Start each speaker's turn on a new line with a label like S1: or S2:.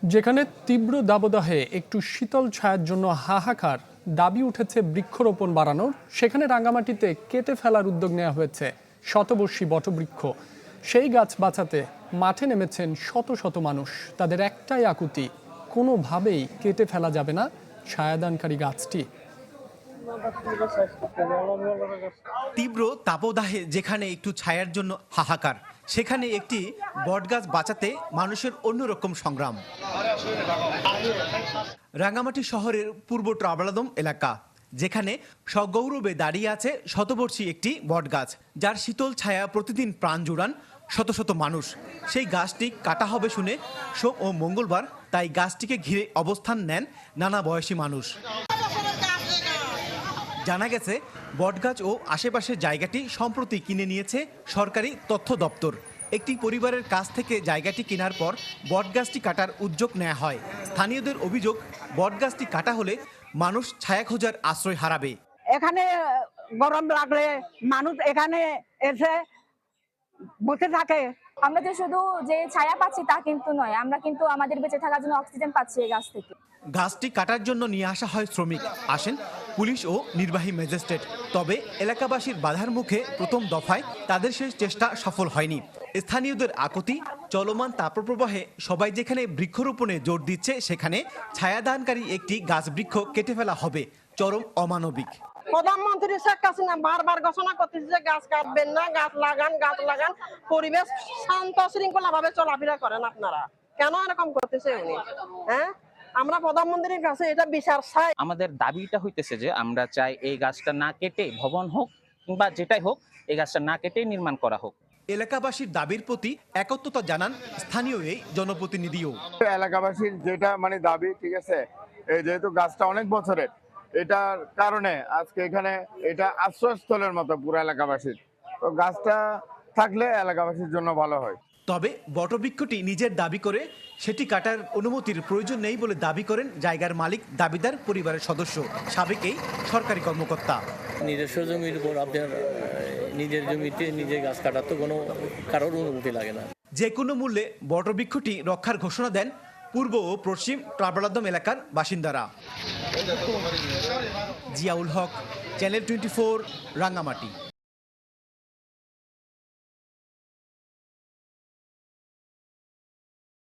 S1: যেখানে তীব্র দাবদাহে একটু শীতল ছায়ার জন্য হাহাকার, দাবি উঠেছে বৃক্ষরোপণ বাড়ানোর, সেখানে রাঙ্গামাটিতে কেটে ফেলার উদ্যোগ নেওয়া হয়েছে শতবর্ষী বটবৃক্ষ। সেই গাছ বাঁচাতে মাঠে নেমেছেন শত শত মানুষ। তাদের একটাই আকুতি, কোনোভাবেই কেটে ফেলা যাবে না ছায়াদানকারী গাছটি।
S2: তীব্র তাপদাহে যেখানে একটু ছায়ার জন্য হাহাকার, সেখানে একটি বটগাছ বাঁচাতে মানুষের অন্যরকম সংগ্রাম। রাঙ্গামাটি শহরের পূর্ব ট্রাবলাদম এলাকা, যেখানে সগৌরবে দাঁড়িয়ে আছে শতবর্ষী একটি বটগাছ, যার শীতল ছায়া প্রতিদিন প্রাণ জুড়ান শত শত মানুষ। সেই গাছটি কাটা হবে শুনে সোম ও মঙ্গলবার তাই গাছটিকে ঘিরে অবস্থান নেন নানা বয়সী মানুষ। জানা গেছে, বটগাছ ও আশেপাশের জায়গাটি সম্প্রতি কিনে নিয়েছে সরকারি তথ্য দপ্তর। একটি পরিবারের কাছ থেকে জায়গাটি কেনার পর বটগাছটি কাটার উদ্যোগ নেওয়া হয়। স্থানীয়দের অভিযোগ, বটগাছটি কাটা হলে মানুষ ছায়া খোঁজার আশ্রয় হারাবে।
S3: এখানে গরম লাগলে মানুষ এখানে এসে বসে থাকে।
S4: আমরা যে শুধু যে ছায়া পাচ্ছি তা কিন্তু নয়, আমরা কিন্তু আমাদের বেঁচে থাকার জন্য অক্সিজেন পাচ্ছি এই গাছ থেকে।
S2: গাছটি কাটার জন্য নিয়ে আসা হয় শ্রমিক, আসেন পুলিশ ও নির্বাহী ম্যাজিস্ট্রেট। তবে এলাকাবাসীর বাধার মুখে প্রথম দফায় তাদের শেষ চেষ্টা সফল হয়নি। স্থানীয়দের আকুতি, চলমান তাপপ্রবাহে সবাই যেখানে বৃক্ষরোপণে জোর দিচ্ছে, সেখানে ছায়াদানকারী একটি গাছ বৃক্ষ কেটে ফেলা হবে চরম অমানবিক।
S5: প্রধানমন্ত্রী শেখ হাসিনা বারবার ঘোষণা করতেছে যে গাছ কাটবেন না, গাছ লাগান, পরিবেশ শান্ত শৃঙ্খলা ভাবে চলাফেরা করেন। আপনারা কেন এরকম করতেছে উনি? হ্যাঁ, আমরা প্রধানমন্ত্রীর কাছে এটা বিচার চাই।
S6: আমাদের দাবিটা হইতেছে যে আমরা চাই এই গাছটা না কেটে ভবন হোক কিংবা যেটাই হোক, এই গাছটা না কেটে নির্মাণ করা হোক।
S2: এলাকাবাসীর দাবির প্রতি একত্রতা জানান স্থানীয় এই জনপ্রতিনিধিও।
S7: এলাকাবাসীর যেটা দাবি, ঠিক আছে, এই যেহেতু গাছটা অনেক বছরের, এটার কারণে আজকে এখানে এটা আশ্রয়স্থলের মতো পুরো এলাকাবাসীর, তো গাছটা থাকলে এলাকাবাসীর জন্য ভালো হয়।
S2: তবে বটবৃক্ষটি নিজের দাবি করে সেটি কাটার অনুমতির প্রয়োজন নেই বলে দাবি করেন জায়গার মালিক দাবিদার পরিবারের সদস্য, সাবেক এই সরকারি কর্মকর্তা।
S8: নিজস্ব জমির উপর আপনার নিজের জমিতে নিজে গাছ কাটার তো কোনো কারোর অনুমতি লাগে না।
S2: যে কোনো মূল্যে বটবৃক্ষটি রক্ষার ঘোষণা দেন পূর্ব ও পশ্চিম ট্রাবলাদম এলাকার বাসিন্দারা। জিয়াউল হক, চ্যানেল 24, রাঙ্গামাটি।